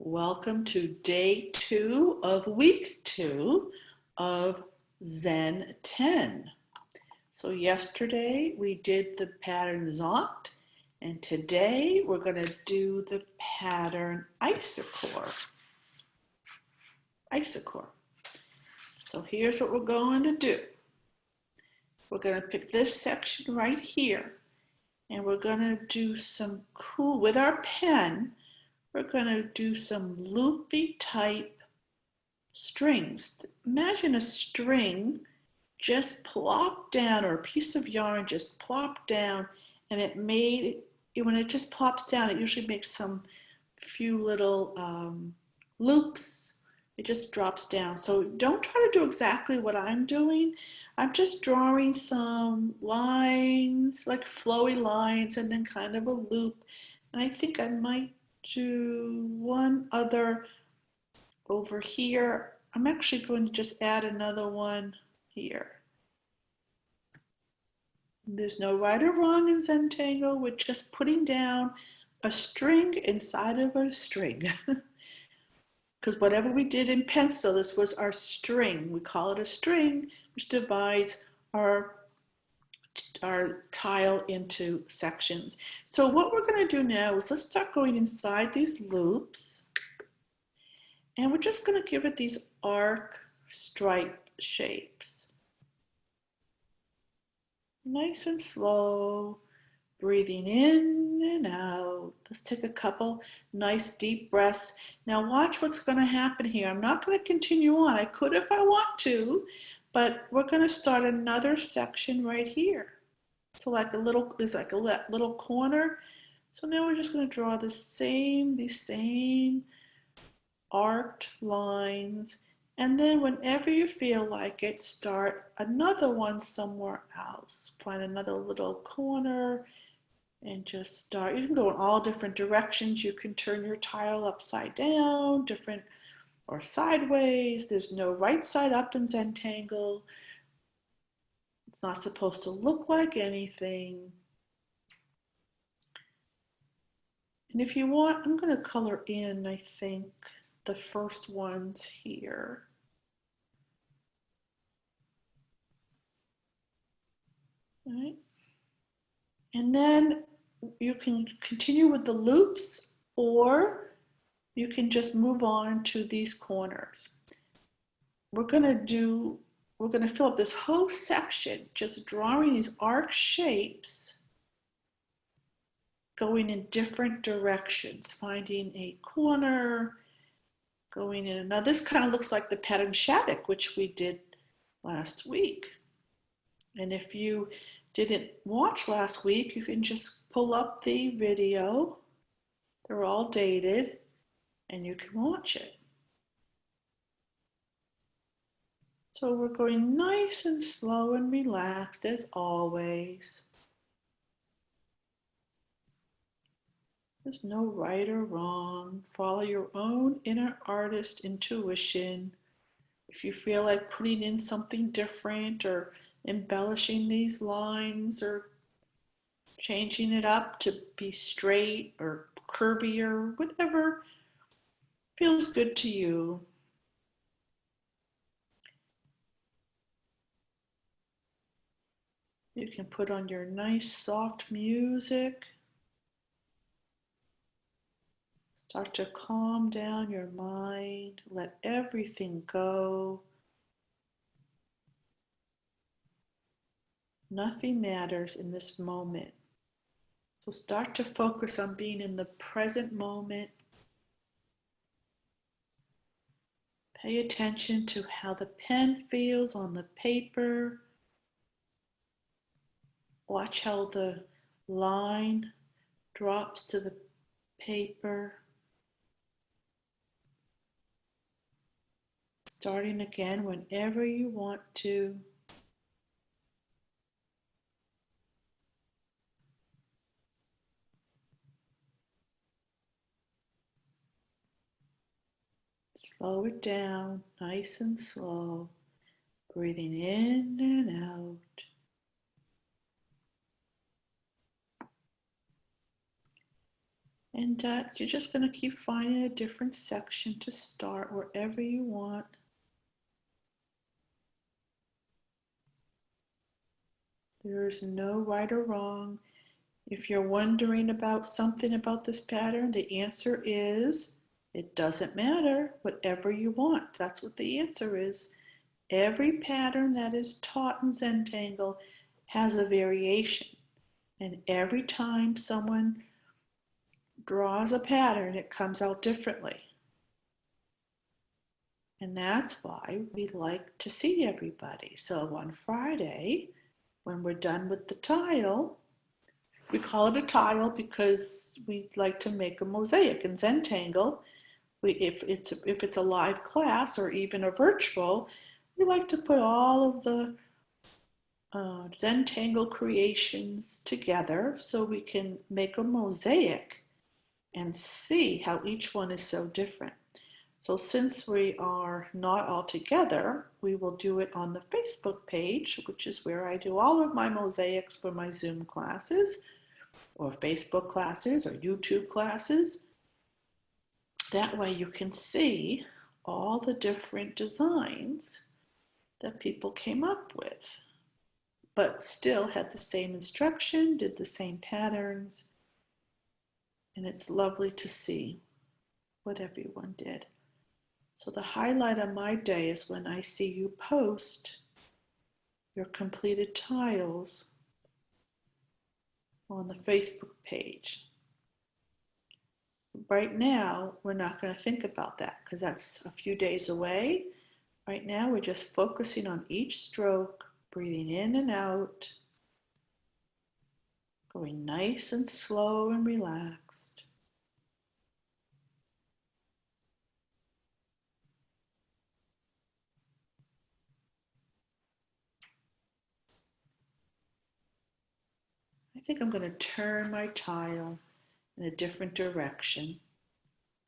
Welcome to day 2 of week 2 of ZenTen. So yesterday we did the pattern Zont, and today we're going to do the pattern Isochor. So here's what we're going to do. We're going to pick this section right here, and we're going to do some cool, with our pen, we're going to do some loopy type strings. Imagine a string just plopped down, or a piece of yarn just plopped down, and when it just plops down, it usually makes some few little loops. It just drops down. So don't try to do exactly what I'm doing. I'm just drawing some lines, like flowy lines, and then kind of a loop. And I think I might do one other over here. I'm actually going to just add another one here. There's no right or wrong in Zentangle. We're just putting down a string inside of a string. Because whatever we did in pencil, this was our string. We call it a string, which divides our tile into sections. So what we're going to do now is let's start going inside these loops, and we're just going to give it these arc stripe shapes. Nice and slow, breathing in and out. Let's take a couple nice deep breaths. Now watch what's going to happen here. I'm not going to continue on. I could if I want to, but we're going to start another section right here. So there's like a little corner. So now we're just going to draw these same arced lines. And then whenever you feel like it, start another one somewhere else. Find another little corner and just start. You can go in all different directions. You can turn your tile upside down, or sideways. There's no right side up in Zentangle. It's not supposed to look like anything. And if you want, I'm going to color in, I think, the first ones here. All right. And then you can continue with the loops, or you can just move on to these corners. We're going to fill up this whole section just drawing these arc shapes going in different directions, finding a corner, going in. Now this kind of looks like the pattern Shattuck, which we did last week. And if you didn't watch last week, you can just pull up the video. They're all dated, and you can watch it. So we're going nice and slow and relaxed as always. There's no right or wrong. Follow your own inner artist intuition. If you feel like putting in something different or embellishing these lines or changing it up to be straight or curvier, whatever feels good to you. You can put on your nice soft music. Start to calm down your mind. Let everything go. Nothing matters in this moment. So start to focus on being in the present moment. Pay attention to how the pen feels on the paper. Watch how the line drops to the paper. Starting again whenever you want to. Slow it down, nice and slow. Breathing in and out. And you're just going to keep finding a different section to start wherever you want. There's no right or wrong. If you're wondering about something about this pattern, the answer is it doesn't matter, whatever you want. That's what the answer is. Every pattern that is taught in Zentangle has a variation. And every time someone draws a pattern, it comes out differently. And that's why we like to see everybody. So on Friday, when we're done with the tile, we call it a tile because we like to make a mosaic in Zentangle. If it's a live class or even a virtual, we like to put all of the Zentangle creations together so we can make a mosaic and see how each one is so different. So since we are not all together, we will do it on the Facebook page, which is where I do all of my mosaics for my Zoom classes or Facebook classes or YouTube classes. That way you can see all the different designs that people came up with, but still had the same instruction, did the same patterns, and it's lovely to see what everyone did. So the highlight of my day is when I see you post your completed tiles on the Facebook page. Right now, we're not going to think about that because that's a few days away. Right now, we're just focusing on each stroke, breathing in and out, going nice and slow and relaxed. I think I'm going to turn my tile in a different direction,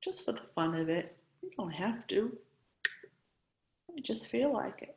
just for the fun of it. You don't have to. You just feel like it.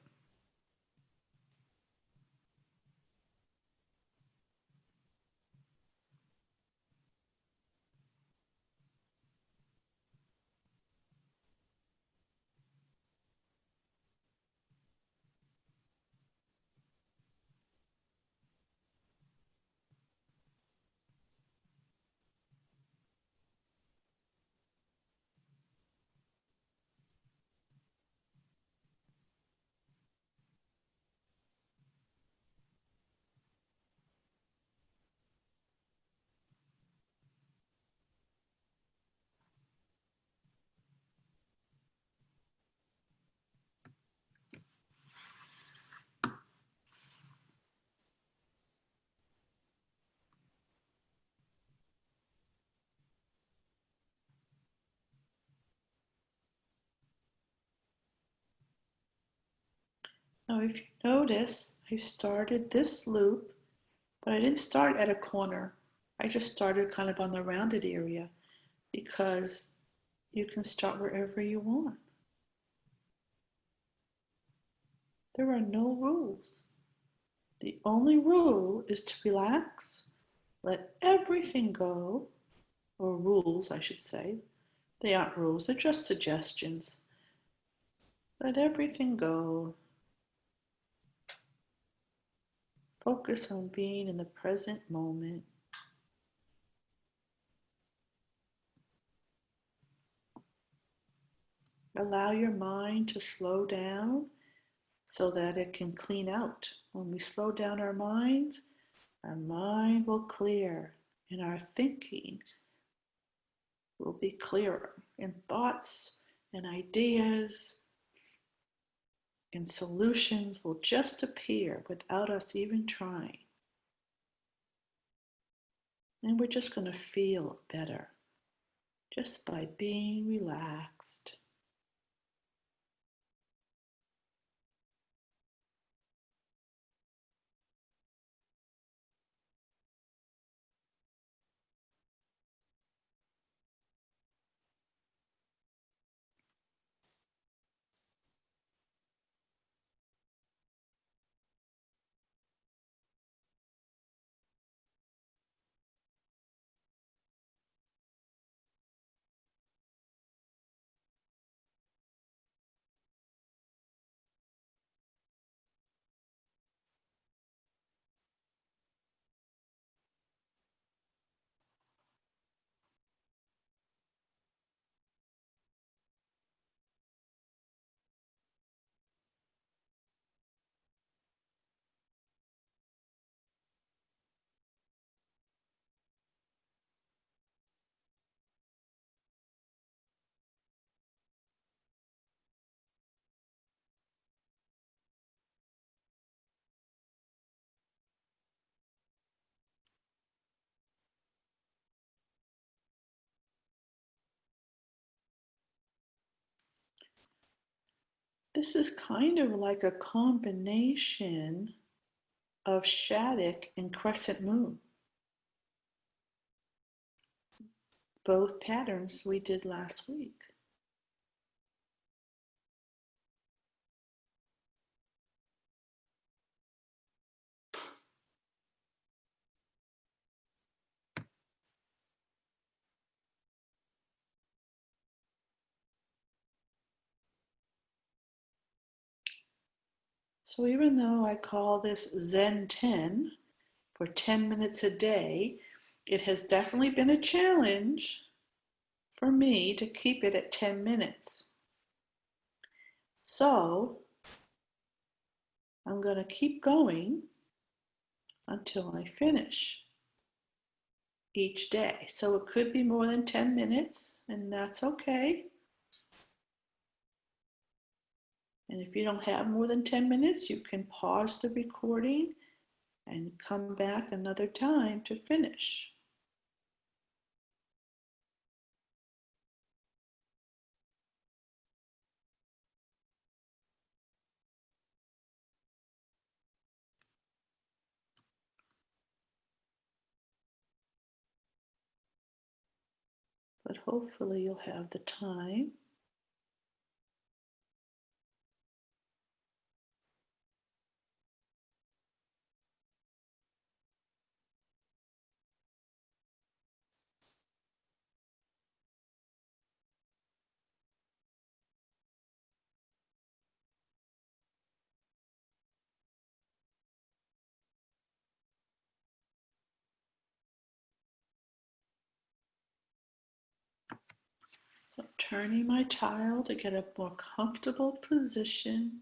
Now, if you notice, I started this loop, but I didn't start at a corner. I just started kind of on the rounded area because you can start wherever you want. There are no rules. The only rule is to relax, let everything go, or rules, I should say. They aren't rules, they're just suggestions. Let everything go. Focus on being in the present moment. Allow your mind to slow down so that it can clean out. When we slow down our mind will clear and our thinking will be clearer, and thoughts and ideas and solutions will just appear without us even trying. And we're just going to feel better just by being relaxed. This is kind of like a combination of Shattuck and Crescent Moon. Both patterns we did last week. So even though I call this ZenTen for 10 minutes a day, it has definitely been a challenge for me to keep it at 10 minutes. So I'm going to keep going until I finish each day. So it could be more than 10 minutes, and that's okay. And if you don't have more than 10 minutes, you can pause the recording and come back another time to finish. But hopefully you'll have the time. So I'm turning my tile to get a more comfortable position.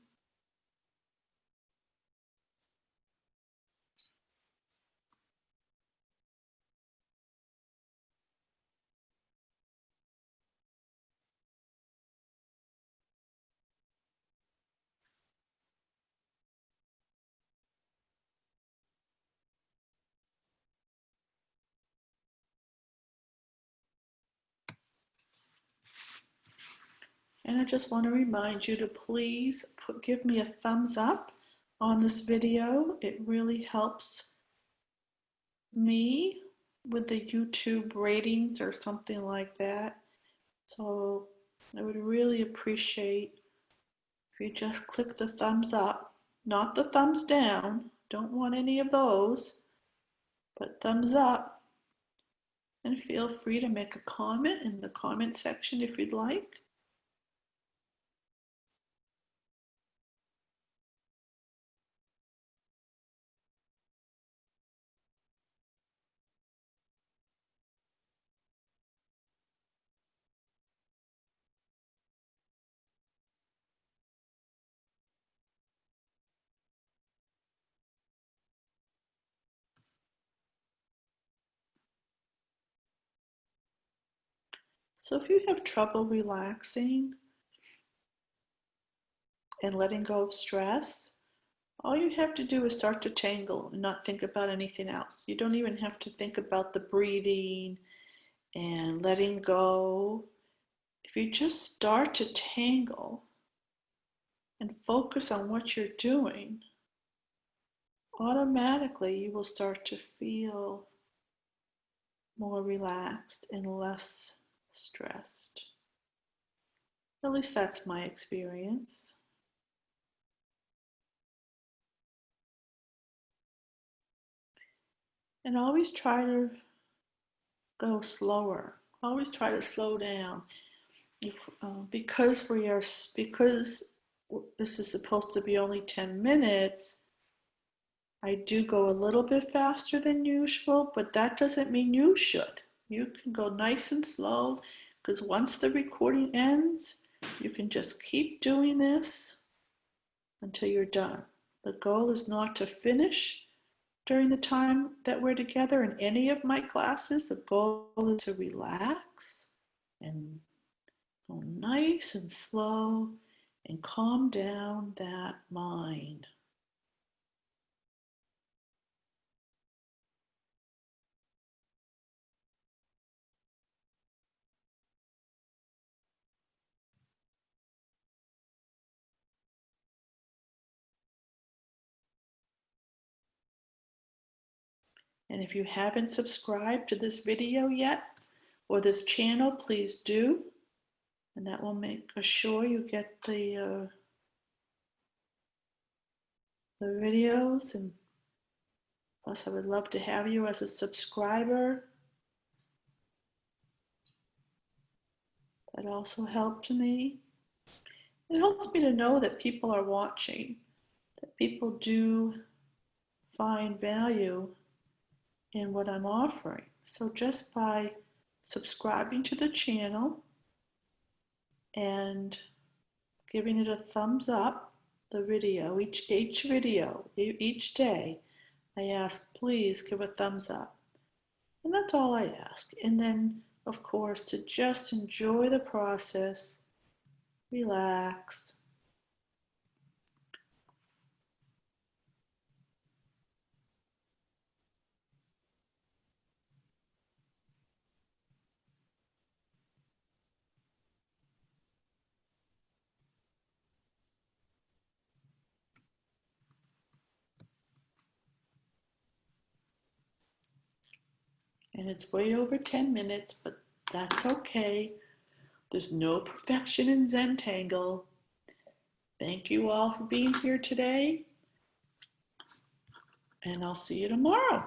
And I just want to remind you to please give me a thumbs up on this video. It really helps me with the YouTube ratings or something like that. So I would really appreciate if you just click the thumbs up, not the thumbs down. Don't want any of those, but thumbs up. And feel free to make a comment in the comment section if you'd like. So if you have trouble relaxing and letting go of stress, all you have to do is start to tangle and not think about anything else. You don't even have to think about the breathing and letting go. If you just start to tangle and focus on what you're doing, automatically you will start to feel more relaxed and less stressed. At least that's my experience. And always try to go slower. Always try to slow down. Because this is supposed to be only 10 minutes, I do go a little bit faster than usual, but that doesn't mean you should. You can go nice and slow, because once the recording ends, you can just keep doing this until you're done. The goal is not to finish during the time that we're together in any of my classes. The goal is to relax and go nice and slow and calm down that mind. And if you haven't subscribed to this video yet, or this channel, please do. And that will make sure you get the videos. And plus, I would love to have you as a subscriber. That also helped me. It helps me to know that people are watching, that people do find value in what I'm offering. So just by subscribing to the channel and giving it a thumbs up, the video, each video, each day, I ask, please give a thumbs up. And that's all I ask. And then, of course, to just enjoy the process, relax. And it's way over 10 minutes, but that's okay. There's no perfection in Zentangle. Thank you all for being here today, and I'll see you tomorrow.